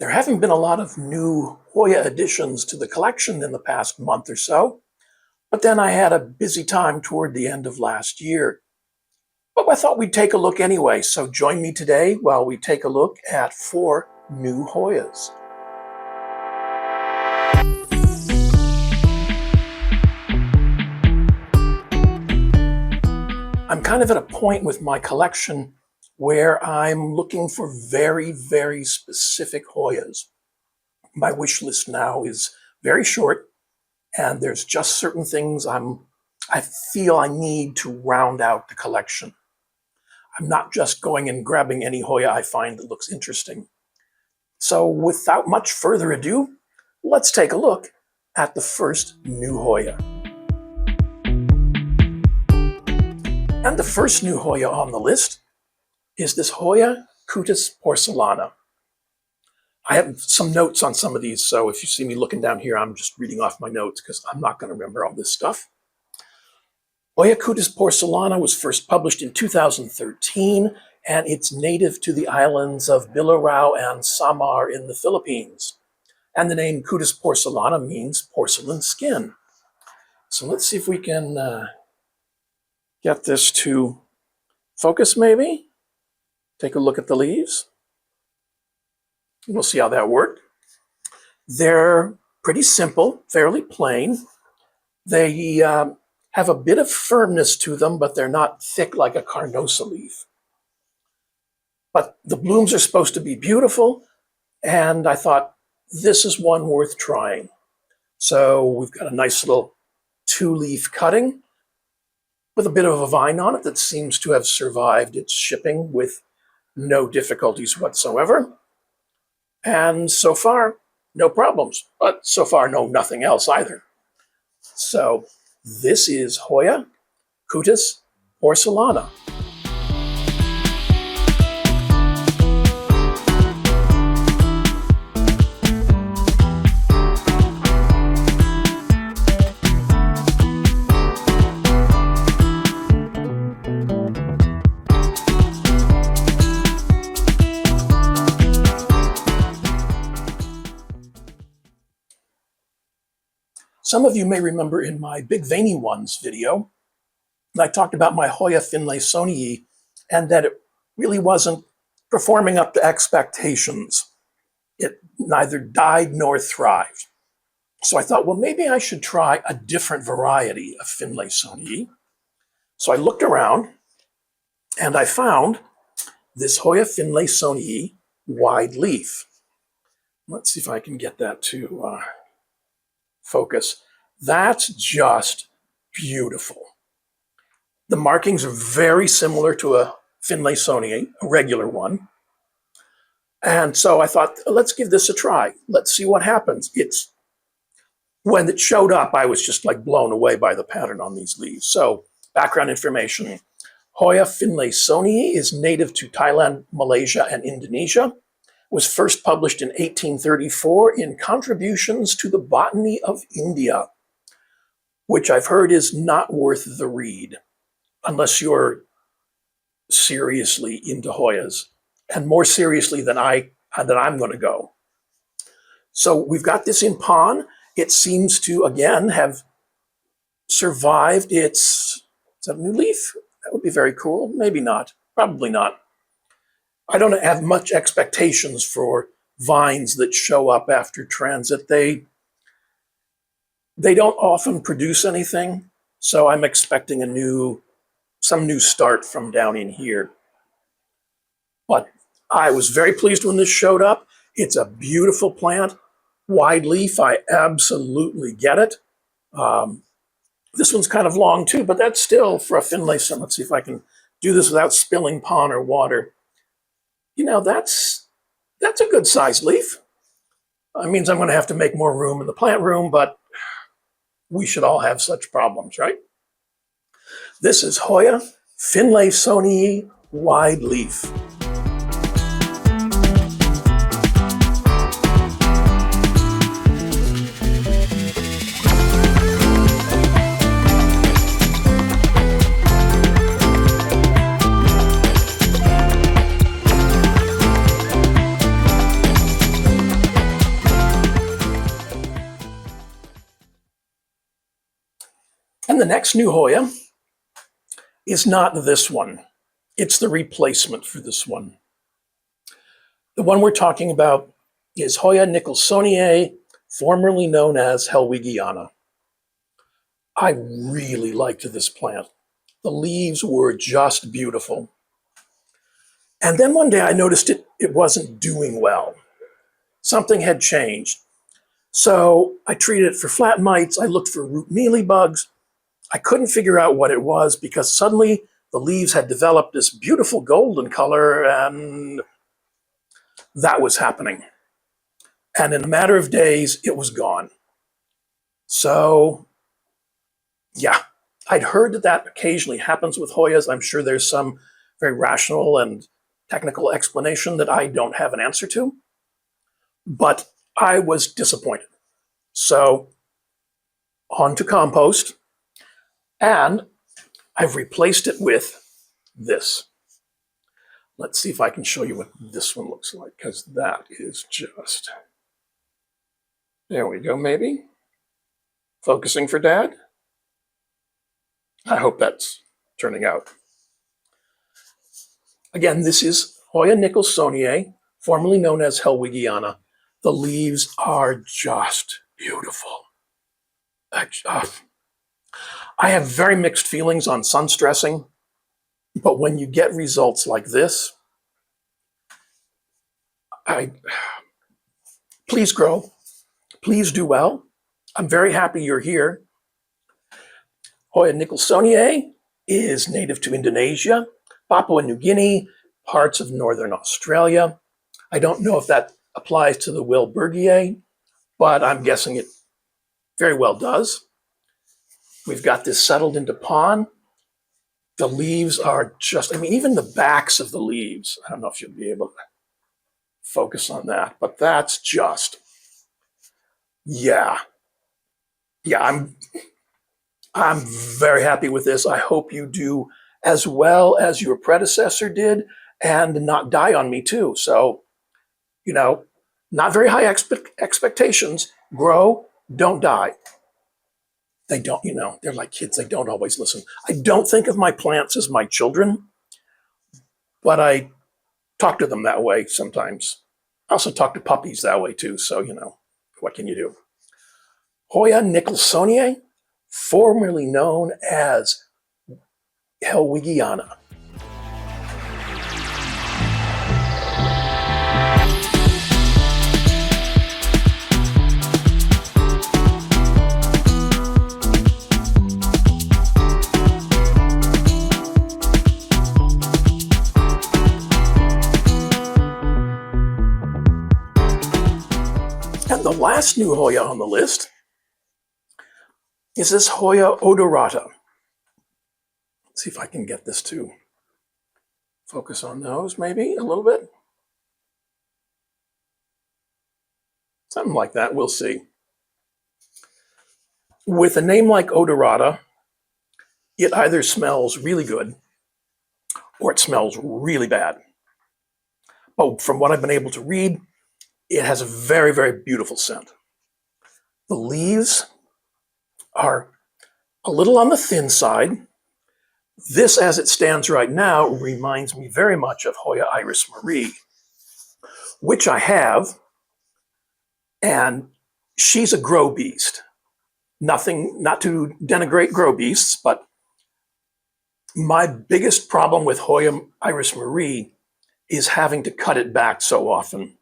There haven't been a lot of new Hoya additions to the collection in the past month or so, but then I had a busy time toward the end of last year. But I thought we'd take a look anyway, so join me today while we take a look at 4 new Hoyas. I'm kind of at a point with my collection where I'm looking for very, very specific Hoyas. My wish list now is very short, and there's just certain things I feel I need to round out the collection. I'm not just going and grabbing any Hoya I find that looks interesting. So without much further ado, let's take a look at the first new Hoya. And the first new Hoya on the list is this Hoya cutis-porcelana. I have some notes on some of these, so if you see me looking down here, I'm just reading off my notes because I'm not going to remember all this stuff. Hoya cutis-porcelana was first published in 2013, and it's native to the islands of Bilarao and Samar in the Philippines. And the name cutis-porcelana means porcelain skin. So let's see if we can get this to focus maybe. Take a look at the leaves. We'll see how that worked. They're pretty simple, fairly plain. They have a bit of firmness to them, but they're not thick like a carnosa leaf. But the blooms are supposed to be beautiful, and I thought this is one worth trying. So we've got a nice little 2-leaf cutting with a bit of a vine on it that seems to have survived its shipping with no difficulties whatsoever. And so far, no problems, but so far, nothing else either. So this is Hoya cutis-porcelana. Some of you may remember in my Big Veiny Ones video, I talked about my hoyafinlaysonii and that it really wasn't performing up to expectations. It neither died nor thrived. So I thought, well, maybe I should try a different variety of finlaysonii. So I looked around and I found this hoyafinlaysonii wide leaf. Let's see if I can get that to focus. That's just beautiful. The markings are very similar to a finlaysonii, a regular one. And so I thought, let's give this a try. Let's see what happens. When it showed up, I was just like blown away by the pattern on these leaves. So background information. Hoyafinlaysonii is native to Thailand, Malaysia, and Indonesia. Was first published in 1834 in Contributions to the Botany of India, which I've heard is not worth the read unless you're seriously into Hoyas, and more seriously than I'm going to go. So we've got this in pon. It seems to, again, have survived its, is that a new leaf? That would be very cool. Maybe not. Probably not. I don't have much expectations for vines that show up after transit. They don't often produce anything, so I'm expecting some new start from down in here. But I was very pleased when this showed up. It's a beautiful plant, wide leaf. I absolutely get it. This one's kind of long too, but that's still for a finlaysonii. Let's see if I can do this without spilling pon or water. You know, that's a good sized leaf. It means I'm going to have to make more room in the plant room, but we should all have such problems, right? This is Hoya Finlaysonii wide leaf. And the next new Hoya is not this one. It's the replacement for this one. The one we're talking about is hoyanicholsoniae, formerly known as hellwigiana. I really liked this plant. The leaves were just beautiful. And then one day I noticed it wasn't doing well. Something had changed. So I treated it for flat mites. I looked for root mealybugs. I couldn't figure out what it was because suddenly the leaves had developed this beautiful golden color, and that was happening. And in a matter of days, it was gone. So, yeah, I'd heard that occasionally happens with Hoyas. I'm sure there's some very rational and technical explanation that I don't have an answer to, but I was disappointed. So, on to compost, and I've replaced it with this. Let's see if I can show you what this one looks like, because that is just... There we go, maybe. Focusing for Dad. I hope that's turning out. Again, this is hoyanicholsoniae, formerly known as hellwigiana. The leaves are just beautiful. I have very mixed feelings on sun stressing, but when you get results like this, please grow. Please do well. I'm very happy you're here. Hoyanicholsoniae is native to Indonesia, Papua New Guinea, parts of northern Australia. I don't know if that applies to the Wilburgiae, but I'm guessing it very well does. We've got this settled into pond. The leaves are just, even the backs of the leaves, I don't know if you'll be able to focus on that, but that's just, yeah, I'm very happy with this. I hope you do as well as your predecessor did and not die on me too. So, not very high expectations. Grow, don't die. They don't, they're like kids. They don't always listen. I don't think of my plants as my children, but I talk to them that way sometimes. I also talk to puppies that way too. So, what can you do? Hoyanicholsoniae, formerly known as hellwigiana. And the last new Hoya on the list is this Hoyaodorata. Let's see if I can get this to focus on those maybe a little bit. Something like that, we'll see. With a name like odorata, it either smells really good or it smells really bad. But from what I've been able to read, it has a very, very beautiful scent. The leaves are a little on the thin side. This, as it stands right now, reminds me very much of Hoya iris Marie, which I have, and she's a grow beast. Not to denigrate grow beasts, but my biggest problem with Hoya iris Marie is having to cut it back so often.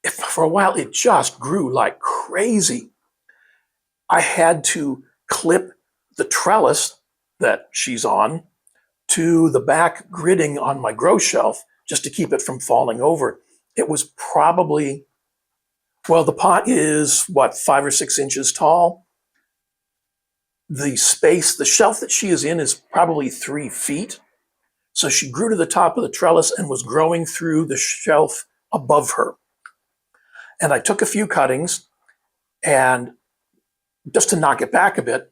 For a while, it just grew like crazy. I had to clip the trellis that she's on to the back gridding on my grow shelf just to keep it from falling over. It was probably, well, the pot is, 5 or 6 inches tall. The shelf that she is in is probably 3 feet. So she grew to the top of the trellis and was growing through the shelf above her. And I took a few cuttings and just to knock it back a bit,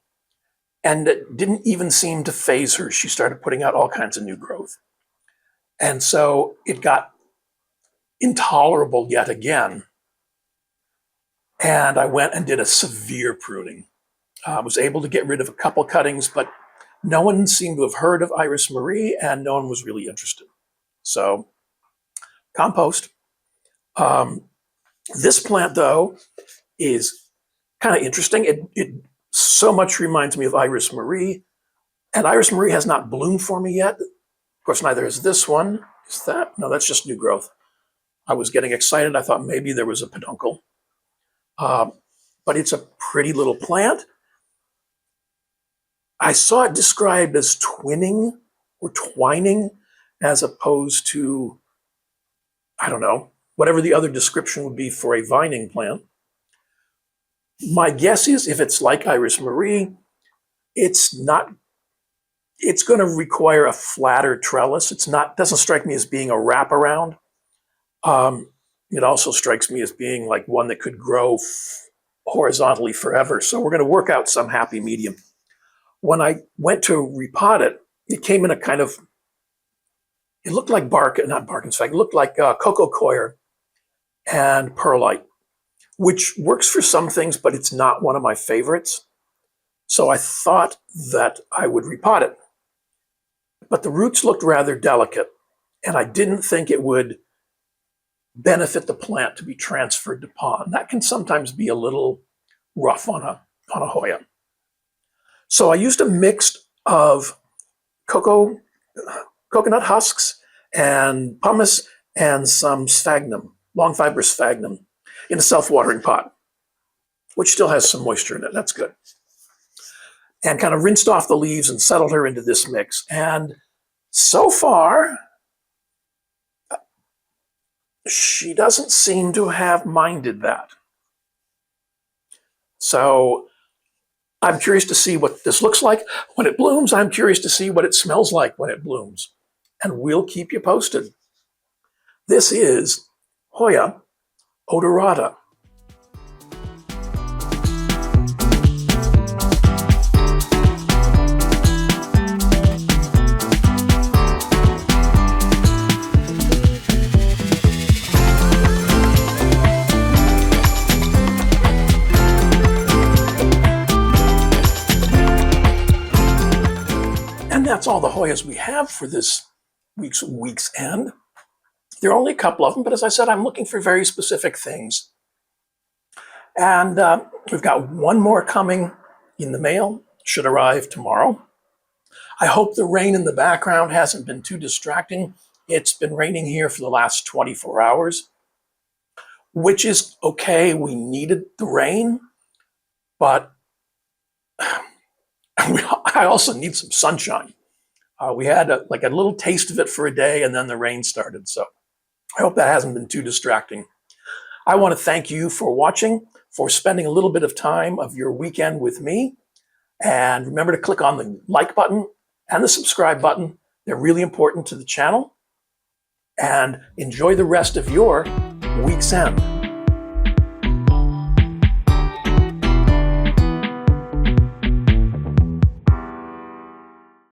and it didn't even seem to faze her. She started putting out all kinds of new growth. And so it got intolerable yet again. and I went and did a severe pruning. I was able to get rid of a couple cuttings, but no one seemed to have heard of Iris Marie, and no one was really interested. So, compost. This plant, though, is kind of interesting. It so much reminds me of Iris Marie, and Iris Marie has not bloomed for me yet. Of course, neither is this one. Is that? No, that's just new growth. I was getting excited. I thought maybe there was a peduncle. But it's a pretty little plant. I saw it described as twinning or twining as opposed to, I don't know, whatever the other description would be for a vining plant. My guess is if it's like Iris Marie, it's going to require a flatter trellis. Doesn't strike me as being a wraparound. It also strikes me as being like one that could grow horizontally forever. So we're going to work out some happy medium. When I went to repot it, it came in a kind of, it looked like it looked like cocoa coir and perlite, which works for some things, but it's not one of my favorites. So I thought that I would repot it. But the roots looked rather delicate, and I didn't think it would benefit the plant to be transferred to pond. That can sometimes be a little rough on a Hoya. So I used a mix of coconut husks and pumice and some sphagnum, long fiber sphagnum, in a self-watering pot, which still has some moisture in it. That's good. And kind of rinsed off the leaves and settled her into this mix. And so far, she doesn't seem to have minded that. So I'm curious to see what this looks like when it blooms. I'm curious to see what it smells like when it blooms. And we'll keep you posted. This is Hoya odorata. And that's all the Hoyas we have for this week's end. There are only a couple of them, but as I said, I'm looking for very specific things. And we've got one more coming in the mail, should arrive tomorrow. I hope the rain in the background hasn't been too distracting. It's been raining here for the last 24 hours, which is okay. We needed the rain, but I also need some sunshine. We had a little taste of it for a day, and then the rain started. So I hope that hasn't been too distracting. I want to thank you for watching, for spending a little bit of time of your weekend with me. And remember to click on the like button and the subscribe button. They're really important to the channel. And enjoy the rest of your week's end.